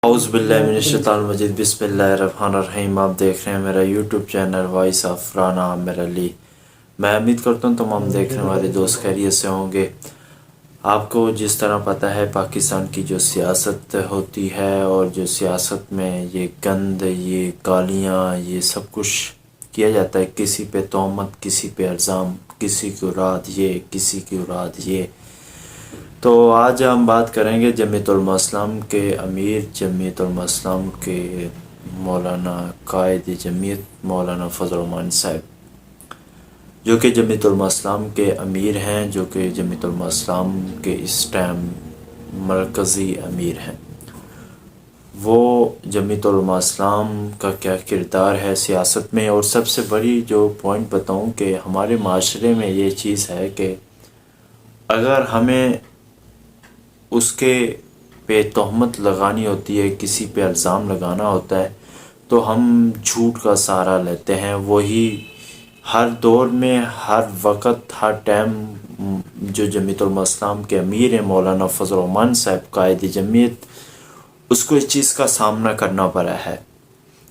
اعوذ باللہ من الشیطان الرجیم بسم اللہ الرحمن الرحیم۔ آپ دیکھ رہے ہیں میرا YouTube channel voice of Rana Aamir Ali. میں امید کرتا ہوں تمام دیکھنے والے دوست خیریت سے ہوں گے۔ آپ کو جس طرح پتہ ہے پاکستان کی جو سیاست ہوتی ہے اور جو سیاست میں یہ گند، یہ گالیاں، یہ سب کچھ کیا جاتا ہے، کسی پہ تہمت، کسی پہ الزام، کسی کی اوراد یہ، کسی کی اوراد یہ۔ تو آج ہم بات کریں گے جمعیت علماء اسلام کے امیر، جمعیت علماء اسلام کے مولانا قائد جمعیت مولانا فضل الرحمان صاحب، جو کہ جمعیت علماء اسلام کے امیر ہیں، جو کہ جمعیت علماء اسلام کے اس ٹائم مرکزی امیر ہیں۔ وہ جمعیت علماء اسلام کا کیا کردار ہے سیاست میں، اور سب سے بڑی جو پوائنٹ بتاؤں کہ ہمارے معاشرے میں یہ چیز ہے کہ اگر ہمیں اس کے پہ تہمت لگانی ہوتی ہے، کسی پہ الزام لگانا ہوتا ہے، تو ہم جھوٹ کا سہارا لیتے ہیں۔ وہی ہر دور میں، ہر وقت، ہر ٹائم جو جمعیت علماء اسلام کے امیر ہیں مولانا فضل الرحمان صاحب قائد جمعیت، اس کو اس چیز کا سامنا کرنا پڑا ہے،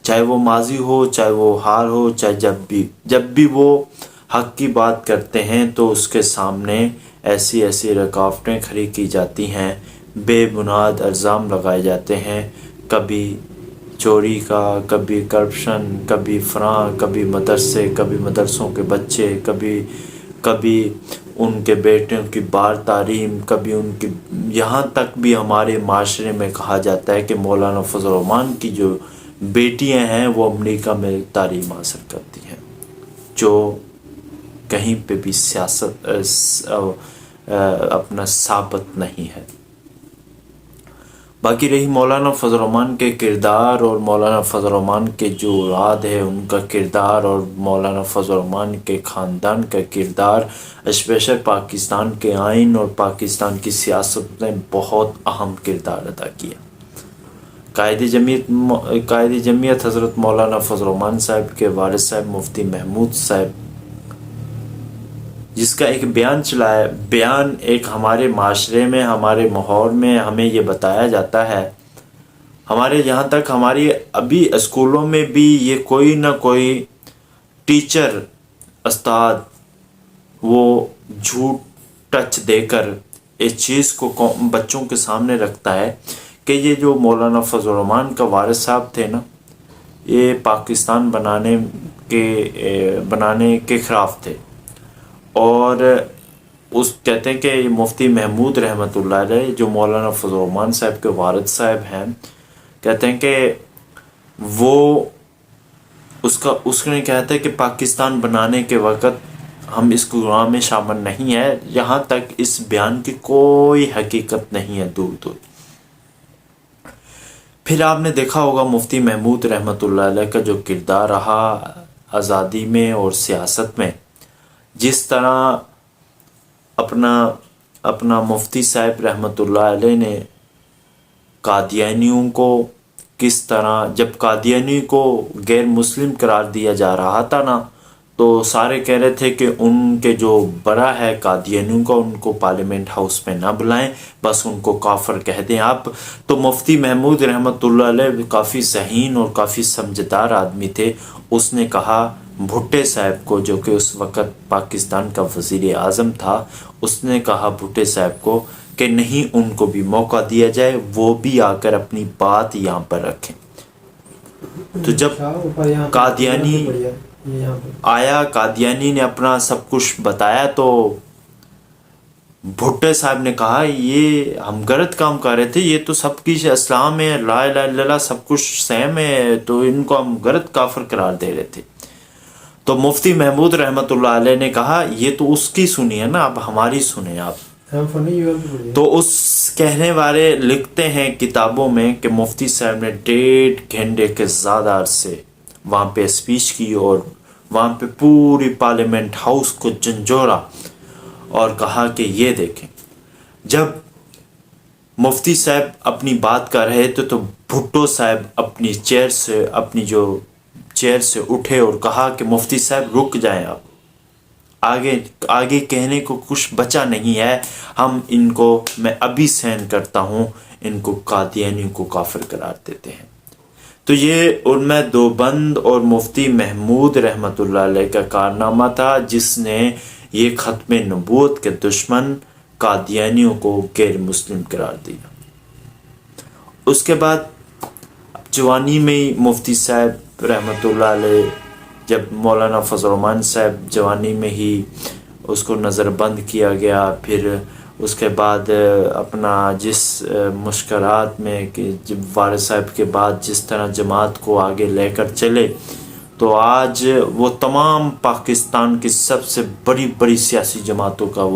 چاہے وہ ماضی ہو، چاہے وہ حال ہو، چاہے جب بھی وہ حق کی بات کرتے ہیں تو اس کے سامنے ایسی رکاوٹیں کھڑی کی جاتی ہیں، بے بنیاد الزام لگائے جاتے ہیں، کبھی چوری کا، کبھی کرپشن، کبھی فلاں، کبھی مدرسے، کبھی مدرسوں کے بچے، کبھی ان کے بیٹوں کی بار تعلیم، کبھی ان کی، یہاں تک بھی ہمارے معاشرے میں کہا جاتا ہے کہ مولانا فضل الرحمان کی جو بیٹیاں ہیں وہ امریکہ میں تعلیم حاصل کرتی ہیں، جو کہیں پہ بھی سیاست اپنا ثابت نہیں ہے۔ باقی رہی مولانا فضل الرحمان کے کردار اور مولانا فضل الرحمان کے جو اولاد ہے ان کا کردار، اور مولانا فضل الرحمان کے خاندان کا کردار، اسپیشل پاکستان کے آئین اور پاکستان کی سیاست نے بہت اہم کردار ادا کیا۔ قائد جمعیت حضرت مولانا فضل الرحمان صاحب کے والد صاحب مفتی محمود صاحب، جس کا ایک بیان چلا ہے، بیان ایک ہمارے معاشرے میں، ہمارے ماحول میں ہمیں یہ بتایا جاتا ہے، ہمارے یہاں تک ہماری ابھی اسکولوں میں بھی یہ کوئی نہ کوئی ٹیچر، استاد، وہ جھوٹ ٹچ دے کر اس چیز کو بچوں کے سامنے رکھتا ہے کہ یہ جو مولانا فضل الرحمان کا والد صاحب تھے نا، یہ پاکستان بنانے کے خلاف تھے، اور اس کہتے ہیں کہ مفتی محمود رحمۃ اللہ علیہ جو مولانا فضل الرحمان صاحب کے والد صاحب ہیں، کہتے ہیں کہ وہ اس نے کہتا ہے کہ پاکستان بنانے کے وقت ہم اس پروگرام میں شامل نہیں ہیں، یہاں تک اس بیان کی کوئی حقیقت نہیں ہے دور دور۔ پھر آپ نے دیکھا ہوگا مفتی محمود رحمۃ اللہ علیہ کا جو کردار رہا آزادی میں اور سیاست میں، جس طرح اپنا مفتی صاحب رحمۃ اللہ علیہ نے قادیانیوں کو، کس طرح جب قادیانی کو غیر مسلم قرار دیا جا رہا تھا نا، تو سارے کہہ رہے تھے کہ ان کے جو بڑا ہے قادیانیوں کا، ان کو پارلیمنٹ ہاؤس میں نہ بلائیں، بس ان کو کافر کہہ دیں آپ۔ تو مفتی محمود رحمۃ اللہ علیہ کافی ذہین اور کافی سمجھدار آدمی تھے، اس نے کہا بھٹے صاحب کو، جو کہ اس وقت پاکستان کا وزیر اعظم تھا، اس نے کہا بھٹے صاحب کو کہ نہیں، ان کو بھی موقع دیا جائے، وہ بھی آ کر اپنی بات یہاں پر رکھیں۔ تو جب قادیانی آیا، قادیانی نے اپنا سب کچھ بتایا، تو بھٹے صاحب نے کہا یہ ہم غلط کام کر رہے تھے، یہ تو سب کی اسلام ہے، لا الہ الا اللہ سب کچھ سیم ہے، تو ان کو ہم غلط کافر قرار دے رہے تھے۔ تو مفتی محمود رحمۃ اللہ علیہ نے کہا یہ تو اس کی سنی ہے نا، اب ہماری سنیں آپ۔ تو اس کہنے والے لکھتے ہیں کتابوں میں کہ مفتی صاحب نے 1.5 گھنٹے کے زیادہ عرصے وہاں پہ اسپیچ کی، اور وہاں پہ پوری پارلیمنٹ ہاؤس کو جھنجھوڑا اور کہا کہ یہ دیکھیں، جب مفتی صاحب اپنی بات کر رہے تھے تو بھٹو صاحب اپنی چیئر سے اٹھے اور کہا کہ مفتی صاحب رک جائیں، آپ آگے کہنے کو کچھ بچا نہیں ہے، ہم ان کو، میں ابھی سین کرتا ہوں، ان کو قادیانیوں کو کافر قرار دیتے ہیں۔ تو یہ علماء دیوبند اور مفتی محمود رحمۃ اللہ علیہ کا کارنامہ تھا، جس نے یہ ختم نبوت کے دشمن قادیانیوں کو غیر مسلم قرار دیا۔ اس کے بعد جوانی میں ہی مفتی صاحب رحمۃ اللہ علیہ، جب مولانا فضل الرحمن صاحب جوانی میں ہی اس کو نظر بند کیا گیا، پھر اس کے بعد اپنا جس مشکلات میں کہ جب والد صاحب کے بعد جس طرح جماعت کو آگے لے کر چلے، تو آج وہ تمام پاکستان کی سب سے بڑی بڑی سیاسی جماعتوں کا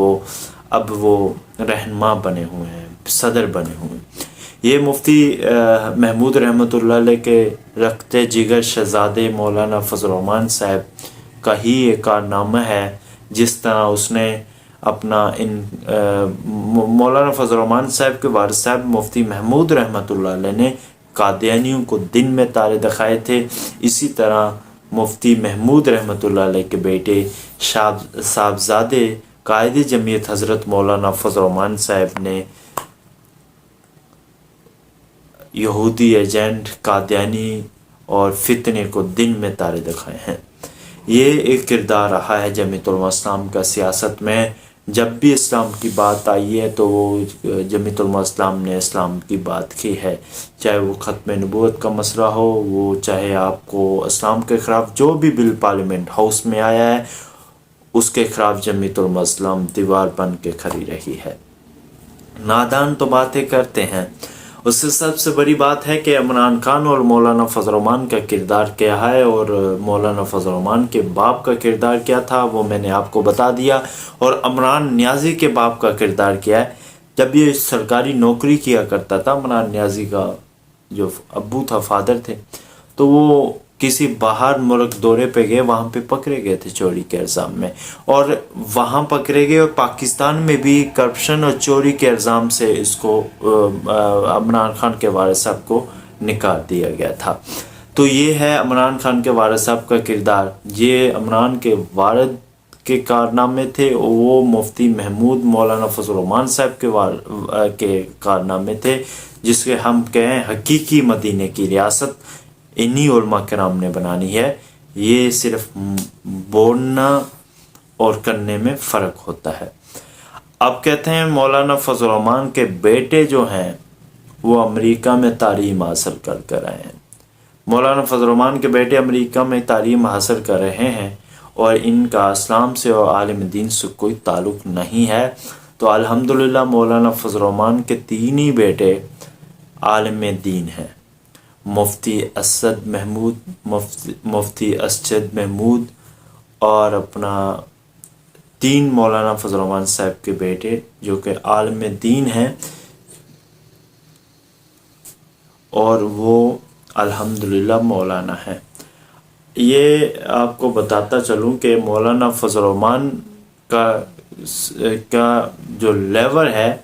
اب وہ رہنما بنے ہوئے ہیں، صدر بنے ہوئے ہیں۔ یہ مفتی محمود رحمۃ اللہ علیہ کے رکھتے جگر شہزادے مولانا فضل الرحمن صاحب کا ہی ایک کارنامہ ہے، جس طرح اس نے اپنا مولانا فضل الرحمن صاحب کے والد صاحب مفتی محمود رحمۃ اللہ علیہ نے قادیانیوں کو دن میں تارے دکھائے تھے، اسی طرح مفتی محمود رحمۃ اللہ علیہ کے بیٹے صاحبزادے قائد جمعیت حضرت مولانا فضل الرحمن صاحب نے یہودی ایجنٹ قادیانی اور فتنے کو دن میں تارے دکھائے ہیں۔ یہ ایک کردار رہا ہے جمعیت علماء اسلام کا سیاست میں۔ جب بھی اسلام کی بات آئی ہے تو وہ جمعیت علماء اسلام نے اسلام کی بات کی ہے، چاہے وہ ختم نبوت کا مسئلہ ہو، وہ چاہے آپ کو اسلام کے خلاف جو بھی بل پارلیمنٹ ہاؤس میں آیا ہے، اس کے خلاف جمعیت علماء اسلام دیوار بن کے کھڑی رہی ہے۔ نادان تو باتیں کرتے ہیں، اس سے سب سے بڑی بات ہے کہ عمران خان اور مولانا فضل الرحمن کا کردار کیا ہے، اور مولانا فضل الرحمن کے باپ کا کردار کیا تھا وہ میں نے آپ کو بتا دیا، اور عمران نیازی کے باپ کا کردار کیا ہے۔ جب یہ سرکاری نوکری کیا کرتا تھا، عمران نیازی کا جو ابو تھا، فادر تھے، تو وہ کسی باہر ملک دورے پہ گئے، وہاں پہ پکڑے گئے تھے چوری کے الزام میں، اور وہاں پکڑے گئے، اور پاکستان میں بھی کرپشن اور چوری کے الزام سے اس کو عمران خان کے والد صاحب کو نکال دیا گیا تھا۔ تو یہ ہے عمران خان کے والد صاحب کا کردار۔ یہ عمران کے والد کے کارنامے تھے، وہ مفتی محمود مولانا فضل الرحمن صاحب کے کارنامے تھے، جس کے ہم کہیں حقیقی مدینے کی ریاست انہی علماء کرام نے بنانی ہے۔ یہ صرف بولنا اور کرنے میں فرق ہوتا ہے۔ اب کہتے ہیں مولانا فضل الرحمن کے بیٹے جو ہیں وہ امریکہ میں تعلیم حاصل کر رہے ہیں۔ مولانا فضل الرحمن کے بیٹے امریکہ میں تعلیم حاصل کر رہے ہیں، اور ان کا اسلام سے اور عالم دین سے کوئی تعلق نہیں ہے۔ تو الحمدللہ مولانا فضل الرحمن کے 3 ہی بیٹے عالم دین ہیں، مفتی اسد محمود، مفتی اسجد محمود، اور اپنا 3 مولانا فضل الرحمن صاحب کے بیٹے جو کہ عالم دین ہیں، اور وہ الحمدللہ مولانا ہیں۔ یہ آپ کو بتاتا چلوں کہ مولانا فضل الرحمن کا جو لیور ہے،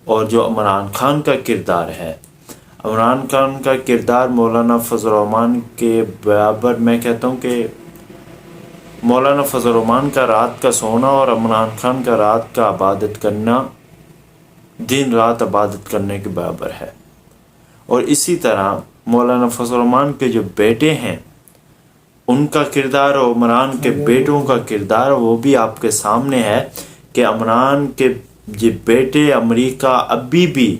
اور جو عمران خان کا کردار ہے، عمران خان کا کردار مولانا فضل الرحمن کے برابر۔ میں کہتا ہوں کہ مولانا فضل الرحمن کا رات کا سونا اور عمران خان کا رات کا عبادت کرنا دن رات عبادت کرنے کے برابر ہے۔ اور اسی طرح مولانا فضل الرحمن کے جو بیٹے ہیں ان کا کردار اور عمران کے بیٹوں کا کردار وہ بھی آپ کے سامنے ہے، کہ عمران کے جو بیٹے امریکہ ابھی بھی،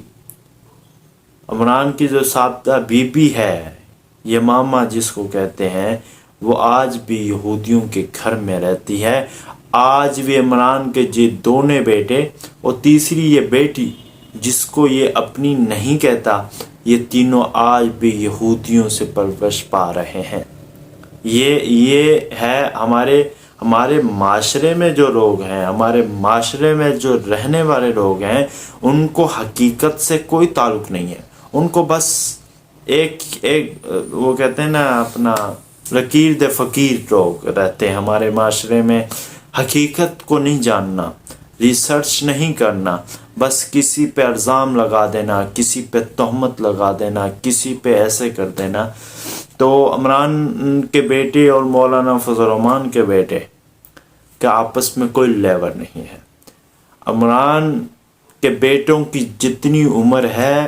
عمران کی جو سابقہ بیوی ہے یمامہ جس کو کہتے ہیں، وہ آج بھی یہودیوں کے گھر میں رہتی ہے۔ آج بھی عمران کے جو دونوں بیٹے اور تیسری یہ بیٹی جس کو یہ اپنی نہیں کہتا، یہ تینوں آج بھی یہودیوں سے پرورش پا رہے ہیں۔ یہ ہے ہمارے معاشرے میں جو لوگ ہیں، ہمارے معاشرے میں جو رہنے والے لوگ ہیں، ان کو حقیقت سے کوئی تعلق نہیں ہے۔ ان کو بس ایک وہ کہتے ہیں نا، اپنا لکیر دے فقیر لوگ رہتے ہیں ہمارے معاشرے میں۔ حقیقت کو نہیں جاننا، ریسرچ نہیں کرنا، بس کسی پہ الزام لگا دینا، کسی پہ تہمت لگا دینا، کسی پہ ایسے کر دینا۔ تو عمران کے بیٹے اور مولانا فضل الرحمن کے بیٹے کا آپس میں کوئی لیور نہیں ہے۔ عمران کے بیٹوں کی جتنی عمر ہے